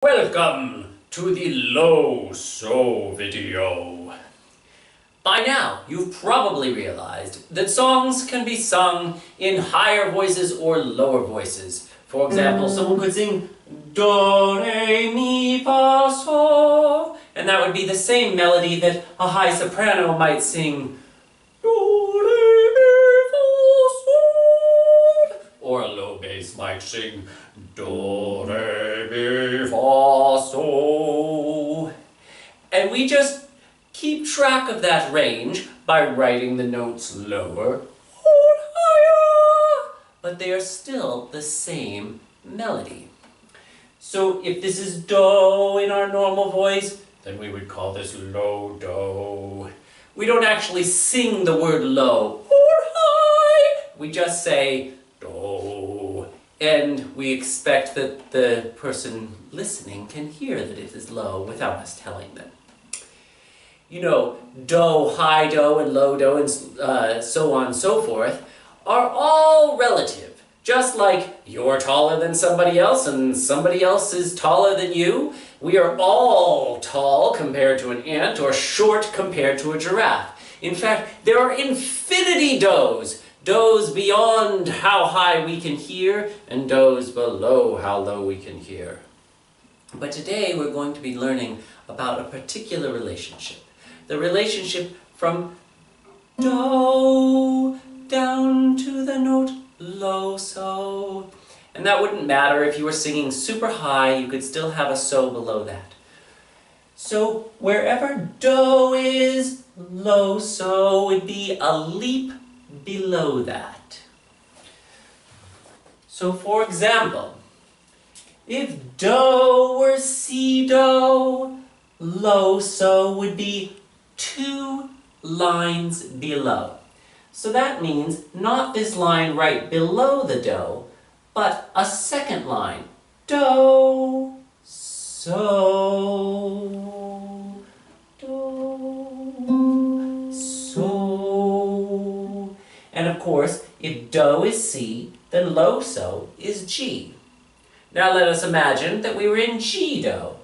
Welcome to the Low-So video. By now, you've probably realized that songs can be sung in higher voices or lower voices. For example, someone could sing Do, Re, Mi, Fa, Sol, and that would be the same melody that a high soprano might sing Do, Re, Mi, Fa, Sol, or a low bass might sing Do, Re, Mi, Fa, Sol. And we just keep track of that range by writing the notes lower or higher, but they are still the same melody. So if this is Do in our normal voice, then we would call this low Do. We don't actually sing the word low or high, we just say Do. And we expect that the person listening can hear that it is low without us telling them. You know, Do, high Do, and low Do, and so on and so forth, are all relative. Just like you're taller than somebody else and somebody else is taller than you, we are all tall compared to an ant or short compared to a giraffe. In fact, there are infinity Do's. Do's beyond how high we can hear and Do's below how low we can hear. But today we're going to be learning about a particular relationship. The relationship from Do down to the note low So. And that wouldn't matter if you were singing super high, you could still have a So below that. So wherever Do is, low So would be a leap below that. So for example, if Do were Si Do, low So would be 2 lines below. So that means not this line right below the Do, but a second line. Do, So, Do, So. And of course, if Do is C, then low So is G. Now let us imagine that we were in G Do.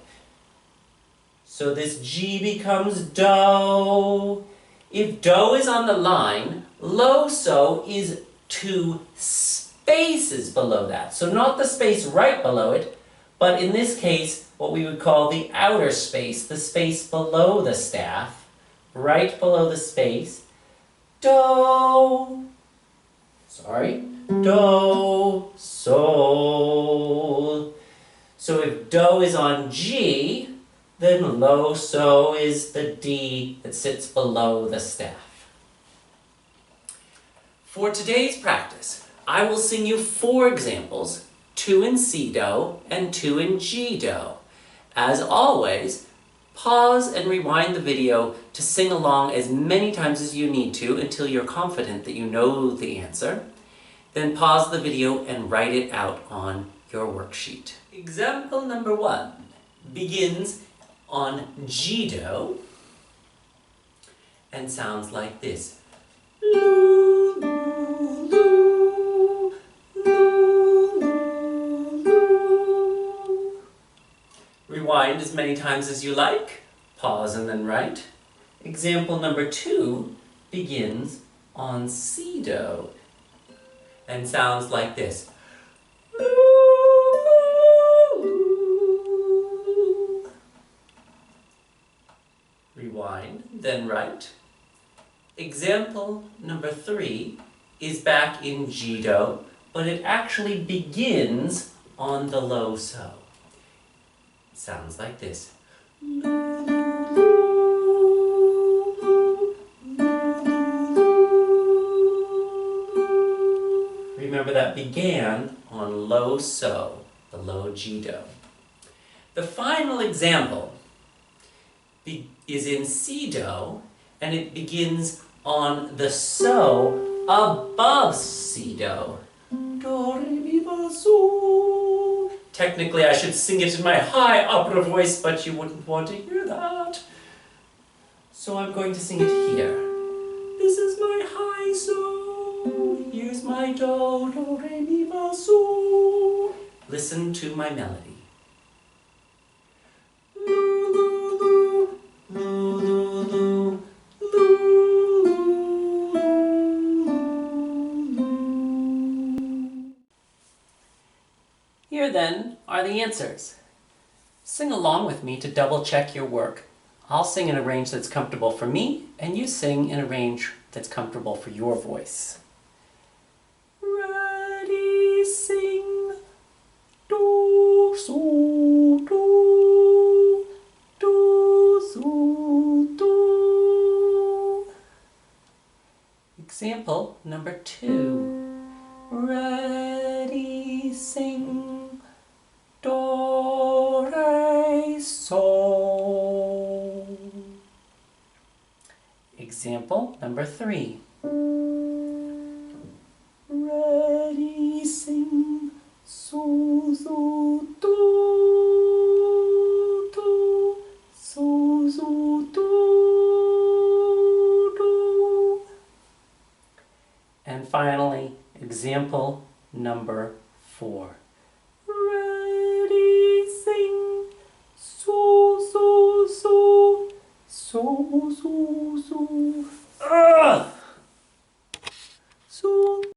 So this G becomes Do. If Do is on the line, low So is 2 spaces below that. So not the space right below it, but in this case, what we would call the outer space, the space below the staff, right below the space. Do, Do, Sol. So if Do is on G, then low So is the D that sits below the staff. For today's practice, I will sing you 4 examples, 2 in Si Do and 2 in G Do. As always, pause and rewind the video to sing along as many times as you need to until you're confident that you know the answer. Then pause the video and write it out on your worksheet. Example number 1 begins on G Do and sounds like this. Loo, loo, loo, loo, loo. Rewind as many times as you like. Pause and then write. Example number 2 begins on Si Do and sounds like this. Rewind, then write. Example number 3 is back in G Do, but it actually begins on the low So. It sounds like this. Remember that began on low So, the low G Do. The final example is in Si Do, and it begins on the So above Si Do. Do, Re, Mi, Fa, Sol. Technically, I should sing it in my high opera voice, but you wouldn't want to hear that. So I'm going to sing it here. This is my high So. Here's my Do, Do, Re, Mi, Fa, Sol. Listen to my melody. dancers, sing along with me to double check your work. I'll sing in a range that's comfortable for me, and you sing in a range that's comfortable for your voice. Ready, sing, do, so, do, so, do. Example number 2. Ready, sing, do, re, so. Example number 3. Ready, sing, so, so, do, so, so, do. And finally, example number 4. Ready, sing, so, so, so, so,